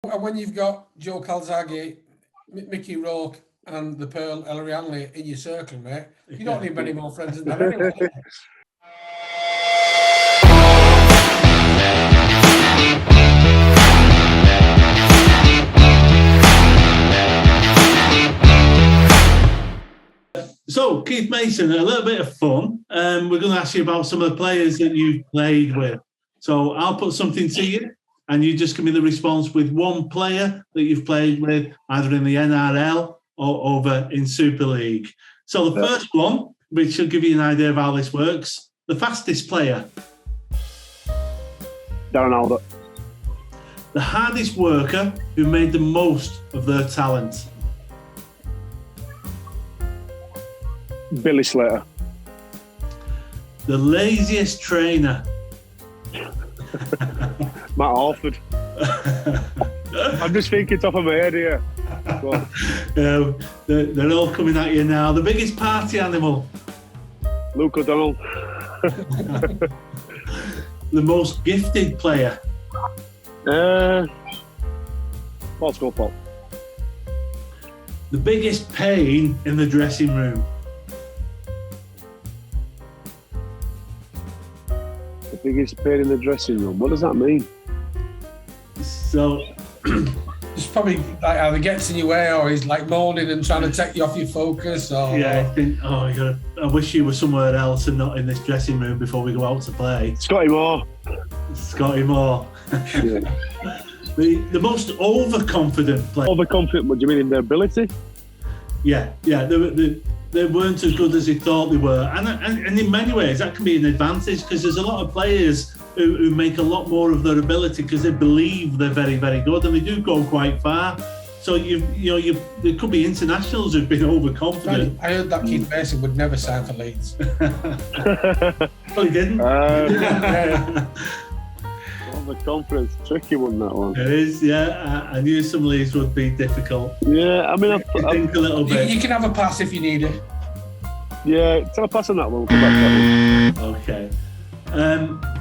And when you've got Joe Calzaghe, Mickey Rourke, and the Pearl Ellery Hanley in your circle, mate, you don't need many more friends than that anyway. So, Keith Mason, a little bit of fun. We're going to ask you about some of the players that you've played with. So I'll put something to you, and you just give me the response with one player that you've played with, either in the NRL or over in Super League. So the first one, which will give you an idea of how this works, the fastest player. Darren Alder. The hardest worker who made the most of their talent. Billy Slater. The laziest trainer. Matt Orford. I'm just thinking top of my head here. They're all coming at you now. The biggest party animal. Luke O'Donnell. The most gifted player. Paul Scofield. The biggest pain in the dressing room. The biggest pain in the dressing room. What does that mean? So, it's probably like either gets in your way or he's like moaning and trying to take you off your focus. Or yeah, I think, I wish you were somewhere else and not in this dressing room before we go out to play. Scotty Moore. Scotty Moore. Yeah. The most overconfident player. Overconfident? What do you mean, in their ability? Yeah. They weren't as good as they thought they were, and in many ways that can be an advantage because there's a lot of players who make a lot more of their ability because they believe they're very, very good, and they do go quite far. So there could be internationals who've been overconfident. I heard that Keith Mason would never sign for Leeds. Well, he didn't. Overconfidence, tricky one, that one. It is, yeah. I knew some Leeds would be difficult. Yeah, I mean, I think a little bit. You can have a pass if you need it. Yeah, tell a pass on that one. We'll come back to that one. Okay.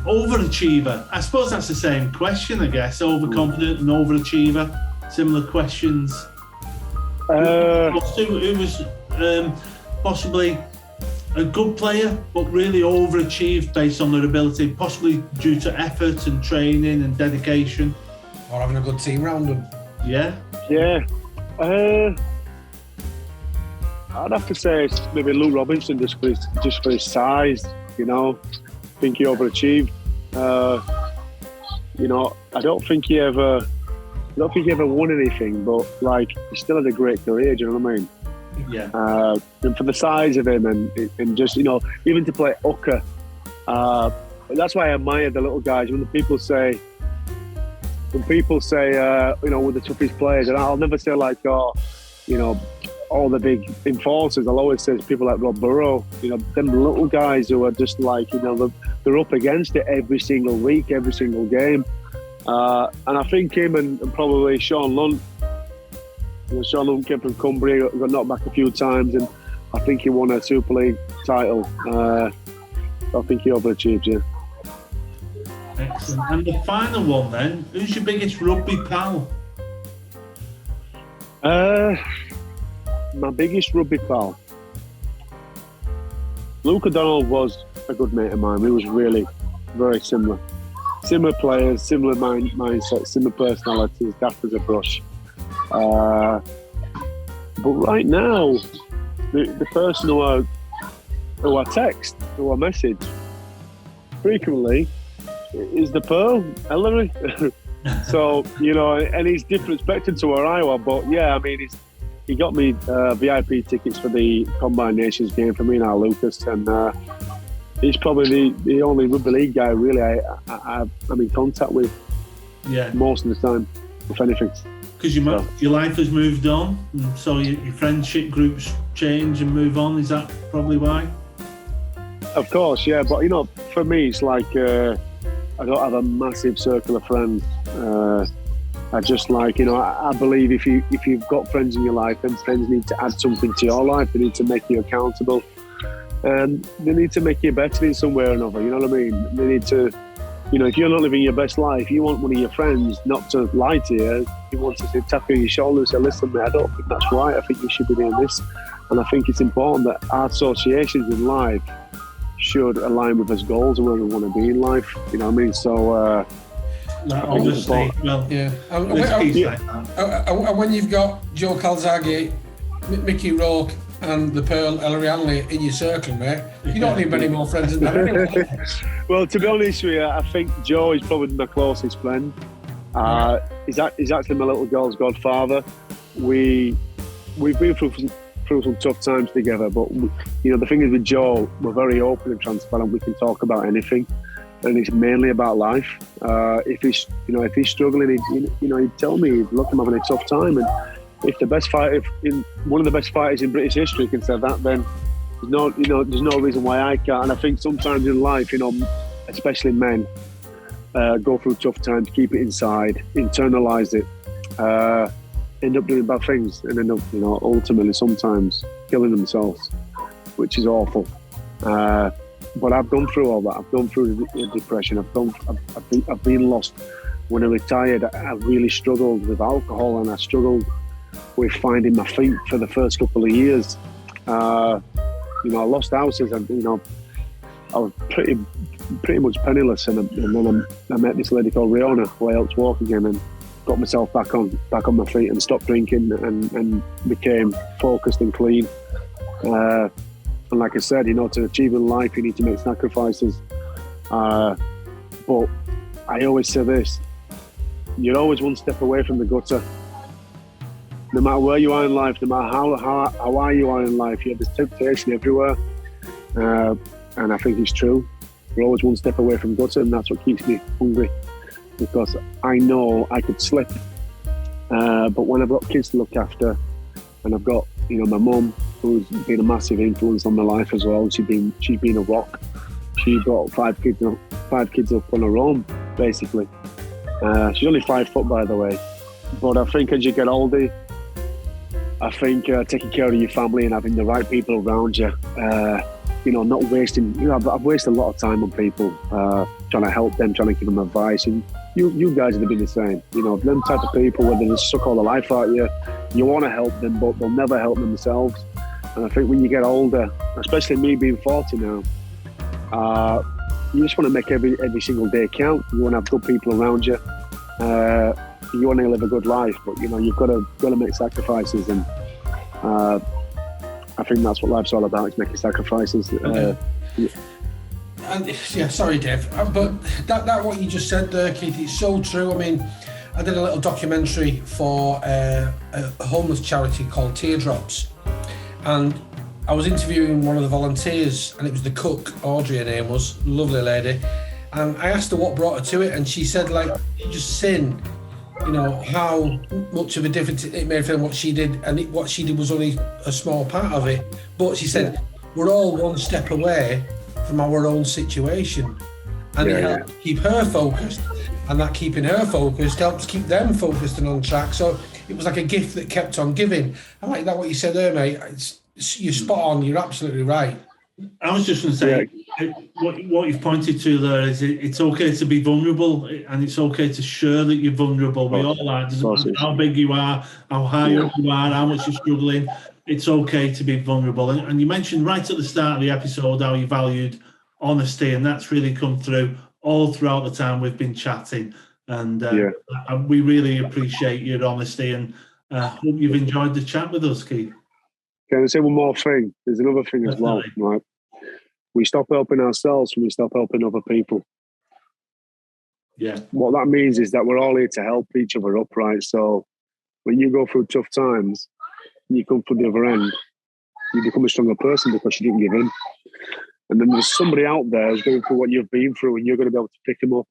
Overachiever. I suppose that's the same question, I guess. Overconfident and overachiever. Similar questions. Who was possibly a good player, but really overachieved based on their ability, possibly due to effort and training and dedication. Or having a good team round them. Yeah? Yeah. I'd have to say maybe Luke Robinson just for his size, you know. I think he overachieved. I don't think he ever won anything, but like he still had a great career. Do you know what I mean? Yeah. And for the size of him, and just even to play hooker, that's why I admire the little guys. When people say, we're the toughest players, and I'll never say like, all the big enforcers. I'll always say people like Rob Burrow, them little guys who are just like, they're up against it every single week, every single game. And I think him and probably Sean Lunt. Sean Lunt came from Cumbria, got knocked back a few times, and I think he won a Super League title. I think he overachieved, yeah. Excellent. And the final one then, who's your biggest rugby pal? My biggest rugby pal? Luke O'Donnell was a good mate of mine. We was really very similar. Similar players, similar mindset, similar personalities, daft as a brush. But right now, the person who I text, who I message frequently is the Pearl Ellery. So, and he's different spectrum to where I was, but yeah, I mean, he got me VIP tickets for the Combined Nations game for me and Al Lucas, and he's probably the only Rugby League guy really I'm in contact with. Yeah. Most of the time, if anything. Because your life has moved on, and so your friendship groups change and move on. Is that probably why? Of course, yeah. But for me, it's like I don't have a massive circle of friends. I just like I believe if you've got friends in your life, then friends need to add something to your life. They need to make you accountable, and they need to make you better in some way or another. You know what I mean? They need to you know, if you're not living your best life, you want one of your friends not to lie to you. You want to tap you on your shoulder and say, listen, mate, I don't think that's right. I think you should be doing this. And I think it's important that our associations in life should align with us goals and where we want to be in life. You know what I mean? So, obviously, well, yeah. And when you've got Joe Calzaghe, Mickey Rourke, and the Pearl Ellery in your circle, mate, you don't need many more friends than that anyway. Well, to be honest with you, I think Joe is probably my closest friend. He's actually my little girl's godfather. We've been through some tough times together, but you know, the thing is with Joe, we're very open and transparent. We can talk about anything, and it's mainly about life. If he's struggling, he'd tell me, look, I'm having a tough time, and if one of the best fighters in British history can say that, then there's no reason why I can't. And I think sometimes in life, you know, especially men, go through tough times, keep it inside, internalize it, end up doing bad things, and end up, you know, ultimately sometimes killing themselves, which is awful. But I've gone through all that. I've gone through the depression. I've been lost. When I retired, I really struggled with alcohol, and I struggled with finding my feet for the first couple of years. You know, I lost houses, and you know, I was pretty much penniless. And then I met this lady called Riona, who I helped walk again, and got myself back on my feet, and stopped drinking, and became focused and clean. And like I said, you know, to achieve in life, you need to make sacrifices. But I always say this: you're always one step away from the gutter. No matter where you are in life, no matter how high you are in life, you have this temptation everywhere. And I think it's true. We're always one step away from gutter, and that's what keeps me hungry. Because I know I could slip. But when I've got kids to look after, and I've got, you know, my mum, who's been a massive influence on my life as well. She's been a rock. She brought five kids up on her own, basically. She's only 5 foot, by the way. But I think as you get older, I think taking care of your family and having the right people around you, you know, not wasting, you know, I've wasted a lot of time on people, trying to help them, trying to give them advice. And you guys have been the same. You know, them type of people where they just suck all the life out of you, you want to help them, but they'll never help themselves. And I think when you get older, especially me being 40 now, you just want to make every single day count. You want to have good people around you. You want to live a good life, but you know, you've got to make sacrifices, and I think that's what life's all about, is making sacrifices. And yeah, sorry, Dave, but that what you just said there, Keith, it's so true. I mean, I did a little documentary for a homeless charity called Teardrops, and I was interviewing one of the volunteers, and it was the cook, Audrey her name was, lovely lady, and I asked her what brought her to it, and she said, like, she just seen, you know, how much of a difference it made for them, what she did, and what she did was only a small part of it. But she said, we're all one step away from our own situation, and it helped keep her focused, and that keeping her focused helps keep them focused and on track. So it was like a gift that kept on giving. I like that what you said there, mate. You're spot on. You're absolutely right. I was just going to say, what you've pointed to there is it's okay to be vulnerable, and it's okay to share that you're vulnerable. We all are. It doesn't matter how big you are, how high up you are, how much you're struggling. It's okay to be vulnerable. And you mentioned right at the start of the episode how you valued honesty, and that's really come through all throughout the time we've been chatting. And we really appreciate your honesty, and hope you've enjoyed the chat with us, Keith. Can I say one more thing? There's another thing as well, right? We stop helping ourselves when we stop helping other people. Yeah. What that means is that we're all here to help each other up, right? So when you go through tough times, you come from the other end, you become a stronger person because you didn't give in. And then there's somebody out there who's going through what you've been through, and you're going to be able to pick them up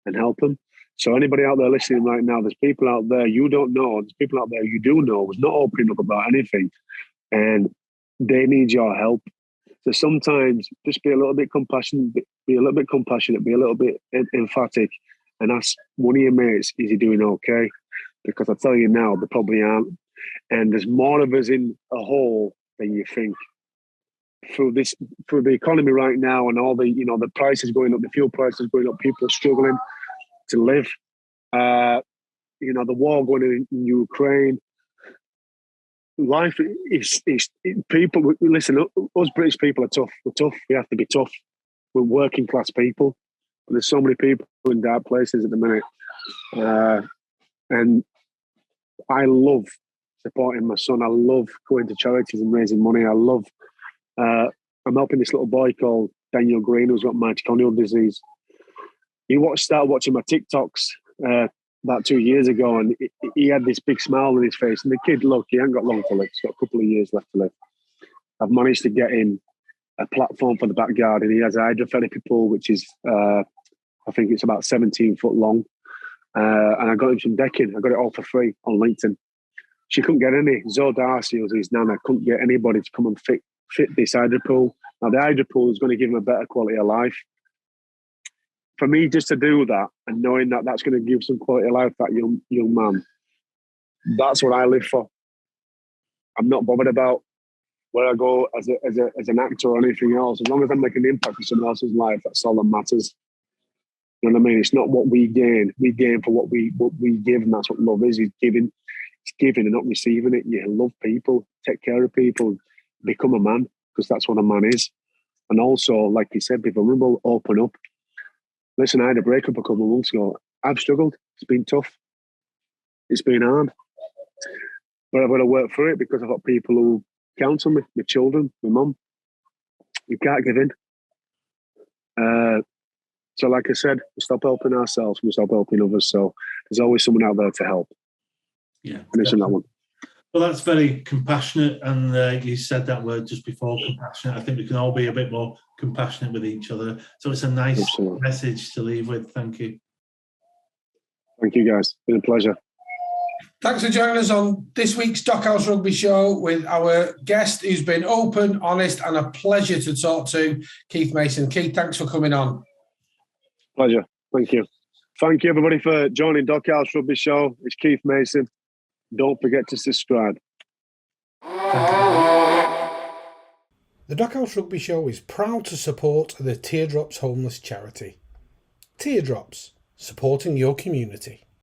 and help them. So anybody out there listening right now, there's people out there you don't know, there's people out there you do know who's not opening up about anything, and they need your help. So sometimes just be a little bit compassionate, be a little bit emphatic, and ask one of your mates, is he doing okay? Because I tell you now, they probably aren't. And there's more of us in a hole than you think. through the economy right now, and all the the prices going up, the fuel prices going up, people are struggling to live. The war going on in Ukraine. Life is people. Listen, us British people are tough. We're tough. We have to be tough. We're working class people. But there's so many people in dark places at the minute, and I love supporting my son. I love going to charities and raising money. I love. I'm helping this little boy called Daniel Green who's got mitochondrial disease. He started watching my TikToks about 2 years ago, and he had this big smile on his face. And the kid, look, he ain't got long to live. He's got a couple of years left to live. I've managed to get him a platform for the back garden. He has a hydrotherapy pool, which is, I think it's about 17 foot long. And I got him some decking. I got it all for free on LinkedIn. She couldn't get any. Zoe Darcy was his nana. Couldn't get anybody to come and fit this hydro pool. Now, the hydro pool is going to give him a better quality of life. For me, just to do that and knowing that that's going to give some quality of life to that young man, that's what I live for. I'm not bothered about where I go as an actor or anything else. As long as I'm making an impact on someone else's life, that's all that matters. You know what I mean? It's not what we gain. We gain for what we give, and that's what love is. It's giving. It's giving and not receiving it. You love people, take care of people, become a man, because that's what a man is. And also, like you said, be vulnerable, open up. Listen, I had a breakup a couple of months ago. I've struggled. It's been tough. It's been hard. But I've got to work through it because I've got people who counsel me, my children, my mum. You can't give in. So like I said, we stop helping ourselves, we stop helping others. So there's always someone out there to help. Yeah. Finish that one. Well, that's very compassionate, and you said that word just before, compassionate. I think we can all be a bit more compassionate with each other. So it's a nice message to leave with. Thank you. Thank you, guys. It's been a pleasure. Thanks for joining us on this week's Dockhouse Rugby Show with our guest who's been open, honest, and a pleasure to talk to, Keith Mason. Keith, thanks for coming on. Pleasure. Thank you. Thank you, everybody, for joining Dockhouse Rugby Show. It's Keith Mason. Don't forget to subscribe. The Dockhouse Rugby Show is proud to support the Teardrops Homeless Charity. Teardrops, supporting your community.